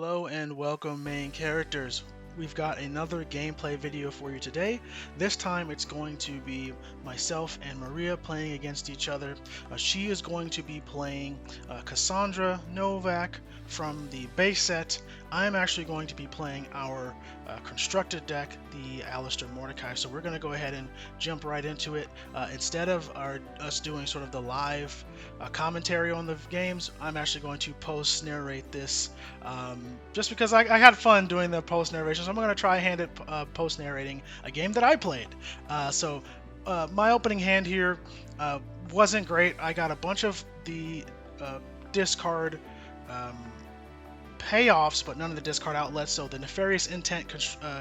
Hello and welcome, main characters. We've got another gameplay video for you today. This time it's going to be myself and Maria playing against each other. She is going to be playing Cassandra Novak from the base set. I'm actually going to be playing our constructed deck, the Alistair Mordecai. So we're going to go ahead and jump right into it. Instead of us doing sort of the live commentary on the games, I'm actually going to post narrate this just because I had fun doing the post narration. So I'm going to try handed post narrating a game that I played. My opening hand here wasn't great. I got a bunch of the discard payoffs, but none of the discard outlets. So the Nefarious Intent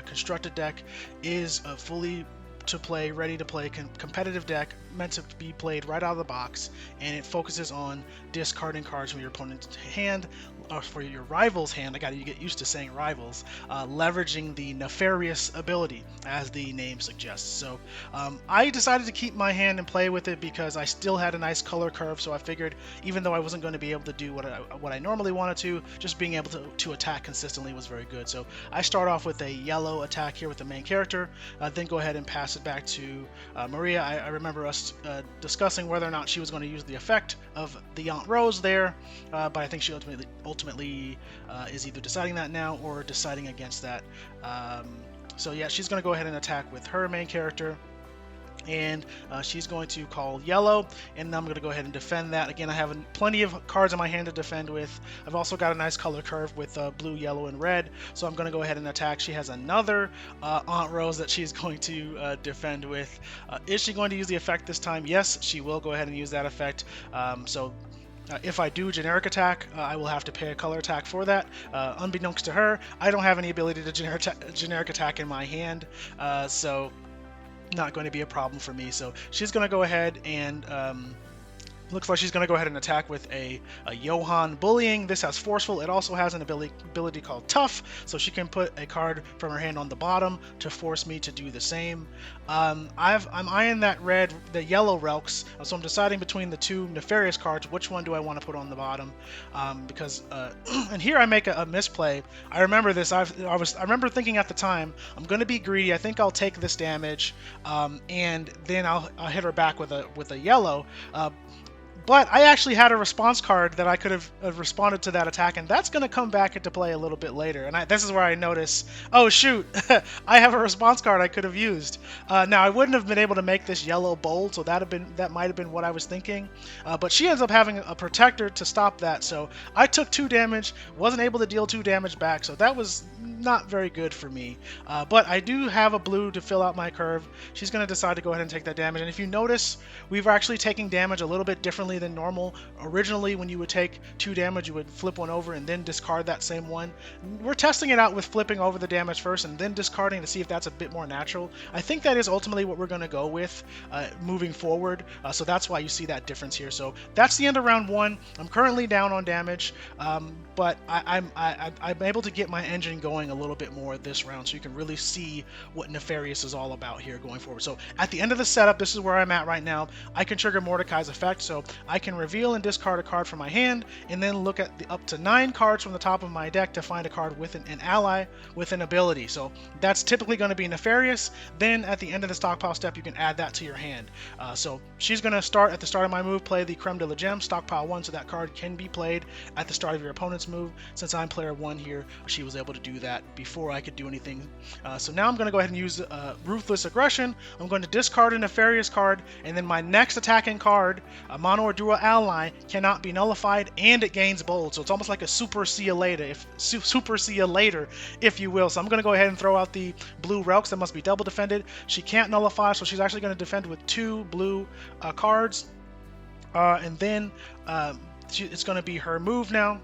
constructed deck is fully to play, ready to play competitive deck, meant to be played right out of the box, and it focuses on discarding cards from your opponent's hand, or for your rival's hand. I gotta get used to saying rivals, leveraging the Nefarious ability, as the name suggests. So I decided to keep my hand and play with it because I still had a nice color curve, so I figured even though I wasn't going to be able to do what I normally wanted to, just being able to attack consistently was very good. So I start off with a yellow attack here with the main character, then go ahead and pass it back to Maria. I remember us discussing whether or not she was going to use the effect of the Aunt Rose there, but I think she ultimately is either deciding that now or deciding against that. So yeah, she's going to go ahead and attack with her main character, and she's going to call yellow, and I'm going to go ahead and defend that. Again, I have plenty of cards in my hand to defend with. I've also got a nice color curve with blue, yellow, and red, so I'm going to go ahead and attack. She has another Aunt Rose that she's going to defend with. Is she going to use the effect this time? Yes, she will go ahead and use that effect. If I do generic attack, I will have to pay a color attack for that. Unbeknownst to her, I don't have any ability to generic attack in my hand, so not going to be a problem for me. So she's going to go ahead and looks like she's going to go ahead and attack with a Johann Bullying. This has Forceful. It also has an ability called Tough, so she can put a card from her hand on the bottom to force me to do the same. I'm eyeing the yellow Relks, so I'm deciding between the two Nefarious cards, which one do I want to put on the bottom, because and here I make a misplay. I remember this. I remember thinking at the time, I'm going to be greedy. I think I'll take this damage, and then I'll hit her back with a yellow. But I actually had a response card that I could have responded to that attack, and that's going to come back into play a little bit later. And this is where I notice, oh shoot, I have a response card I could have used. Now I wouldn't have been able to make this yellow bold, so that might have been what I was thinking. But she ends up having a protector to stop that, so I took 2 damage, wasn't able to deal 2 damage back, so that was not very good for me. But I do have a blue to fill out my curve. She's going to decide to go ahead and take that damage, and if you notice, we've actually taking damage a little bit differently than normal. Originally, when you would take 2 damage, you would flip one over and then discard that same one. We're testing it out with flipping over the damage first and then discarding to see if that's a bit more natural. I think that is ultimately what we're going to go with moving forward, so that's why you see that difference here. So that's the end of round 1. I'm currently down on damage, but I'm able to get my engine going a little bit more this round, so you can really see what Nefarious is all about here going forward. So at the end of the setup, this is where I'm at right now. I can trigger Mordecai's effect, so I can reveal and discard a card from my hand, and then look at up to 9 cards from the top of my deck to find a card with an ally with an ability. So that's typically going to be Nefarious. Then at the end of the stockpile step, you can add that to your hand. So she's going to start at the start of my move, play the Creme de la Gem, stockpile 1, so that card can be played at the start of your opponent's move. Since I'm player 1 here, she was able to do that before I could do anything. So now I'm going to go ahead and use Ruthless Aggression. I'm going to discard a Nefarious card, and then my next attacking card, a mono or dual ally, cannot be nullified, and it gains bold. So it's almost like a super see you later, if you will. So I'm going to go ahead and throw out the blue Relks that must be double defended. She can't nullify, so she's actually going to defend with 2 blue cards, and then it's going to be her move now.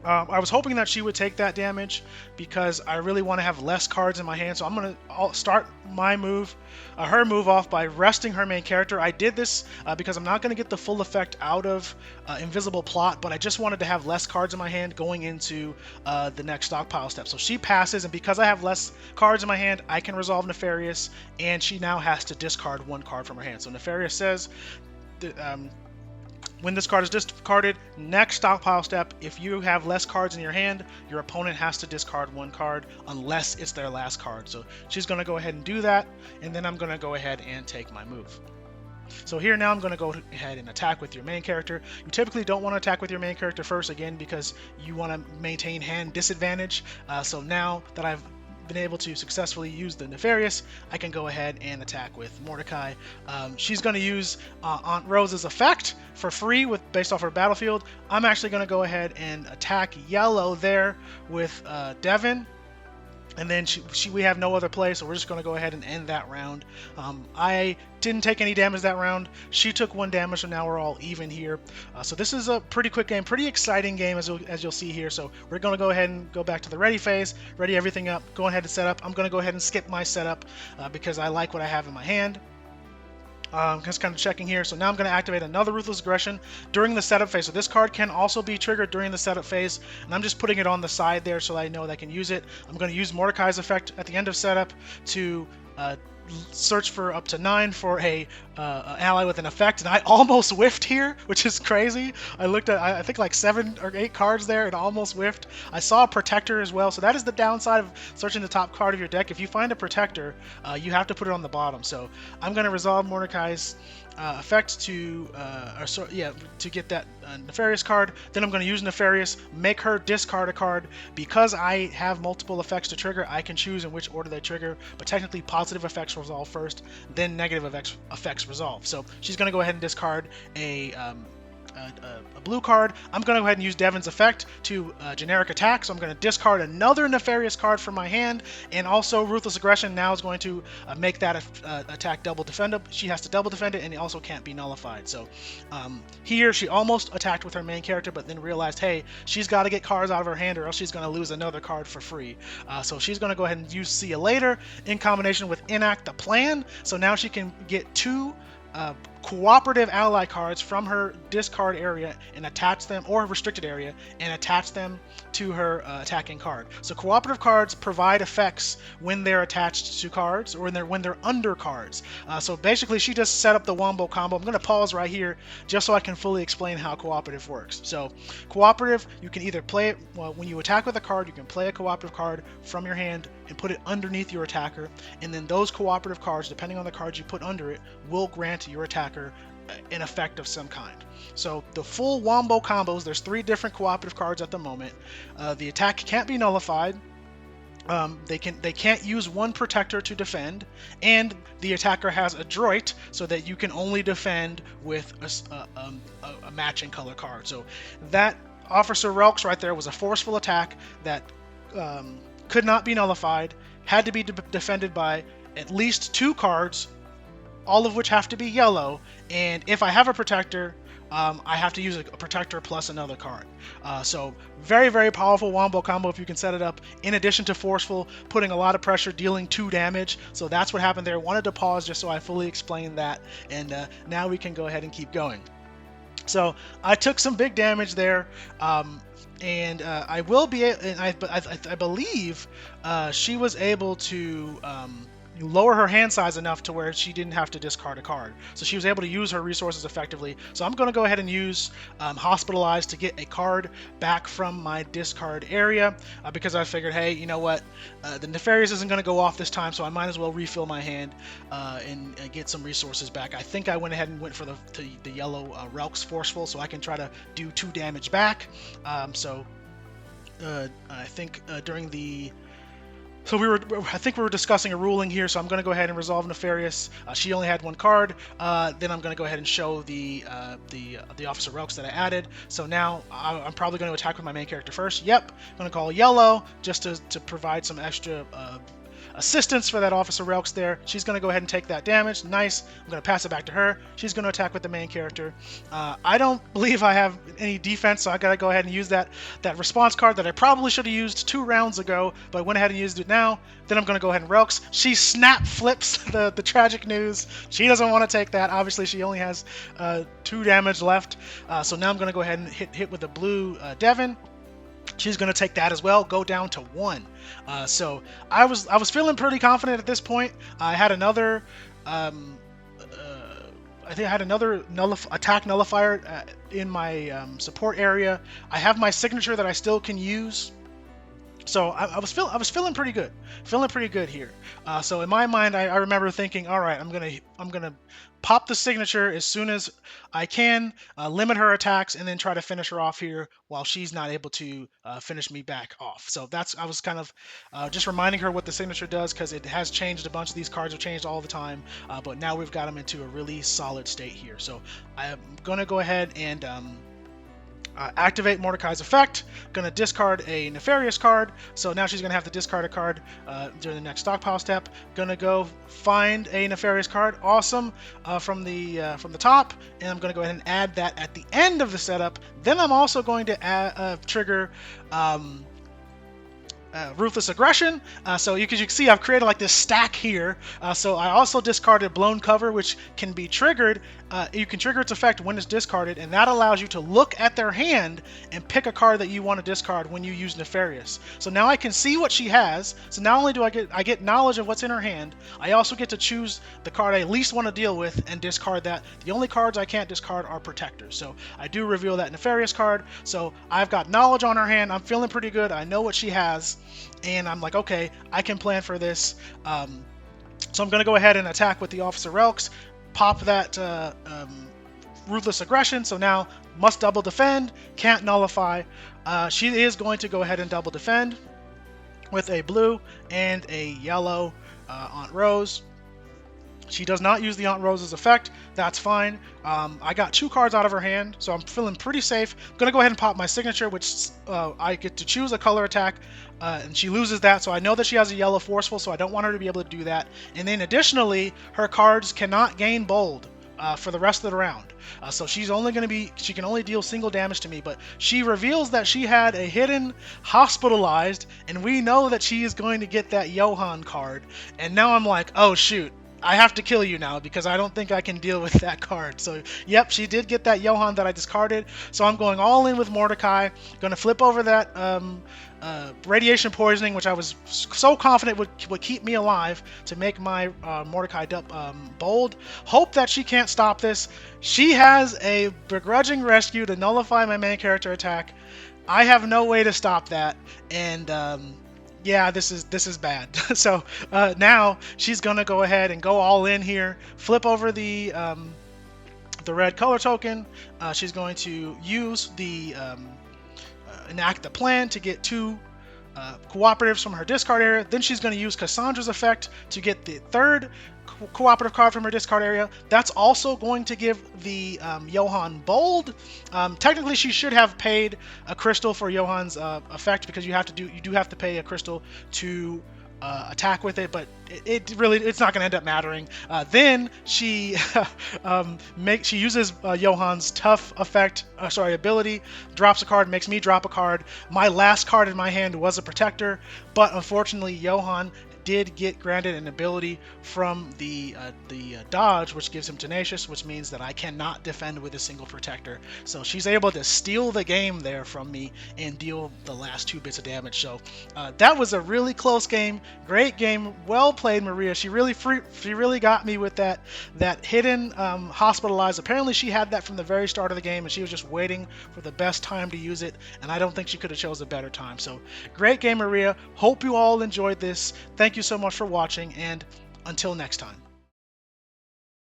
I was hoping that she would take that damage because I really want to have less cards in my hand. So I'm going to start my move, her move off by resting her main character. I did this because I'm not going to get the full effect out of Invisible Plot, but I just wanted to have less cards in my hand going into the next stockpile step. So she passes, and because I have less cards in my hand, I can resolve Nefarious, and she now has to discard 1 card from her hand. So Nefarious says, When this card is discarded, next stockpile step, if you have less cards in your hand, your opponent has to discard one card unless it's their last card. So she's going to go ahead and do that, and then I'm going to go ahead and take my move. So here now I'm going to go ahead and attack with your main character. You typically don't want to attack with your main character first, again, because you want to maintain hand disadvantage. So now that I've been able to successfully use the Nefarious, I can go ahead and attack with Mordecai. She's going to use Aunt Rose's effect for free based off her battlefield. I'm actually going to go ahead and attack yellow there with Devin. And then we have no other play, so we're just going to go ahead and end that round. I didn't take any damage that round. She took 1 damage, so now we're all even here. So this is a pretty quick game, pretty exciting game as you'll see here. So we're going to go ahead and go back to the ready phase, ready everything up, go ahead and set up. I'm going to go ahead and skip my setup because I like what I have in my hand. Just kind of checking here. So now I'm going to activate another Ruthless Aggression during the setup phase. So this card can also be triggered during the setup phase, and I'm just putting it on the side there so I know that I can use it. I'm going to use Mordecai's effect at the end of setup to search for up to 9 for a ally with an effect, and I almost whiffed here, which is crazy. I looked at I think like 7 or 8 cards there and almost whiffed. I saw a Protector as well, so that is the downside of searching the top card of your deck. If you find a Protector, you have to put it on the bottom. So I'm going to resolve Mordecai's effect to get that Nefarious card. Then I'm going to use Nefarious, make her discard a card. Because I have multiple effects to trigger, I can choose in which order they trigger, but technically positive effects resolve first, then negative effects resolve. So she's going to go ahead and discard a blue card. I'm going to go ahead and use Devin's effect to generic attack, so I'm going to discard another Nefarious card from my hand, and also Ruthless Aggression now is going to make that attack double defendable. She has to double defend it, and it also can't be nullified. So here she almost attacked with her main character, but then realized, hey, she's got to get cards out of her hand or else she's going to lose another card for free. So she's going to go ahead and use See You Later in combination with Enact the Plan, so now she can get 2 cooperative ally cards from her discard area and attach them, or restricted area, and attach them to her attacking card. So cooperative cards provide effects when they're attached to cards, or when they're under cards. So basically she just set up the wombo combo. I'm going to pause right here just so I can fully explain how cooperative works. So cooperative, you can either play it, when you attack with a card, you can play a cooperative card from your hand and put it underneath your attacker, and then those cooperative cards, depending on the cards you put under it, will grant your attacker an effect of some kind. So the full wombo combos, there's 3 different cooperative cards at the moment. The attack can't be nullified. They can't use 1 protector to defend, and the attacker has Adroit, so that you can only defend with a matching color card. So that Officer Relks right there was a forceful attack that could not be nullified, had to be defended by at least 2 cards, all of which have to be yellow, and if I have a protector, I have to use a protector plus another card. So very, very powerful wombo combo if you can set it up, in addition to forceful, putting a lot of pressure, dealing 2 damage. So that's what happened there. Wanted to pause just so I fully explained that, and now we can go ahead and keep going. So I took some big damage there, and I will be, and I believe she was able to lower her hand size enough to where she didn't have to discard a card. So she was able to use her resources effectively. So I'm going to go ahead and use Hospitalize to get a card back from my discard area, because I figured, hey, you know what, the Nefarious isn't going to go off this time, so I might as well refill my hand and get some resources back. I think I went ahead and went for the yellow Relks Forceful, so I can try to do 2 damage back. I think during the... So I think we were discussing a ruling here, so I'm going to go ahead and resolve Nefarious. She only had 1 card. Then I'm going to go ahead and show the Officer Relks that I added. So now I'm probably going to attack with my main character first. Yep, I'm going to call yellow just to provide some extra assistance for that Officer Relks there. She's going to go ahead and take that damage. Nice. I'm going to pass it back to her. She's going to attack with the main character. I don't believe I have any defense, so I got to go ahead and use that response card that I probably should have used 2 rounds ago, but I went ahead and used it now. Then I'm going to go ahead and Relks. She snap flips the tragic news. She doesn't want to take that. Obviously, she only has 2 damage left. So now I'm going to go ahead and hit with the blue Devin. She's going to take that as well, go down to 1. So I was feeling pretty confident at this point. I had another I think I had another attack nullifier in my support area. I have my signature that I still can use. So I was feeling pretty good here. So in my mind, I remember thinking, all right, I'm gonna pop the signature as soon as I can, limit her attacks, and then try to finish her off here while she's not able to finish me back off. So I was kind of just reminding her what the signature does, because it has changed a bunch. Of these cards have changed all the time, but now we've got them into a really solid state here. So I'm gonna go ahead and activate Mordecai's effect. Going to discard a Nefarious card, so now she's going to have to discard a card during the next stockpile step. Going to go find a Nefarious card, awesome, from the top, and I'm going to go ahead and add that at the end of the setup. Then I'm also going to trigger Ruthless Aggression. So you can see I've created like this stack here. So I also discarded Blown Cover, which can be triggered. You can trigger its effect when it's discarded, and that allows you to look at their hand and pick a card that you want to discard when you use Nefarious. So now I can see what she has. So not only do I get knowledge of what's in her hand, I also get to choose the card I least want to deal with and discard that. The only cards I can't discard are protectors. So I do reveal that Nefarious card. So I've got knowledge on her hand. I'm feeling pretty good. I know what she has. And I'm like, okay, I can plan for this. So I'm going to go ahead and attack with the Officer Relks, pop that Ruthless Aggression. So now must double defend, can't nullify. She is going to go ahead and double defend with a blue and a yellow Aunt Rose. She does not use the Aunt Rose's effect. That's fine. I got 2 cards out of her hand, so I'm feeling pretty safe. I'm going to go ahead and pop my signature, which I get to choose a color attack, and she loses that, so I know that she has a yellow Forceful, so I don't want her to be able to do that. And then additionally, her cards cannot gain bold for the rest of the round. So she's only going to be, she can only deal single damage to me, but she reveals that she had a hidden Hospitalized, and we know that she is going to get that Johann card. And now I'm like, oh shoot, I have to kill you now because I don't think I can deal with that card. So, yep, she did get that Johann that I discarded. So I'm going all in with Mordecai. Going to flip over that radiation poisoning, which I was so confident would keep me alive, to make my Mordecai bold. Hope that she can't stop this. She has a begrudging rescue to nullify my main character attack. I have no way to stop that, and yeah, this is bad. So now she's gonna go ahead and go all in here, flip over the red color token. She's going to use the enact the plan to get 2 cooperatives from her discard area. Then she's going to use Cassandra's effect to get the 3rd cooperative card from her discard area. That's also going to give the Johann bold. Technically, she should have paid a crystal for Johann's effect, because you do have to pay a crystal to attack with it, but it's not going to end up mattering. Then she she uses Johann's tough effect, ability, drops a card, makes me drop a card. My last card in my hand was a protector, but unfortunately Johann did get granted an ability from the dodge, which gives him tenacious, which means that I cannot defend with a single protector. So she's able to steal the game there from me and deal the last 2 bits of damage. So that was a really close game. Great game. Well played, Maria. She really got me with that hidden Hospitalized. Apparently she had that from the very start of the game, and she was just waiting for the best time to use it, and I don't think she could have chose a better time. So great game, Maria. Hope you all enjoyed this. Thank you so much for watching, and until next time.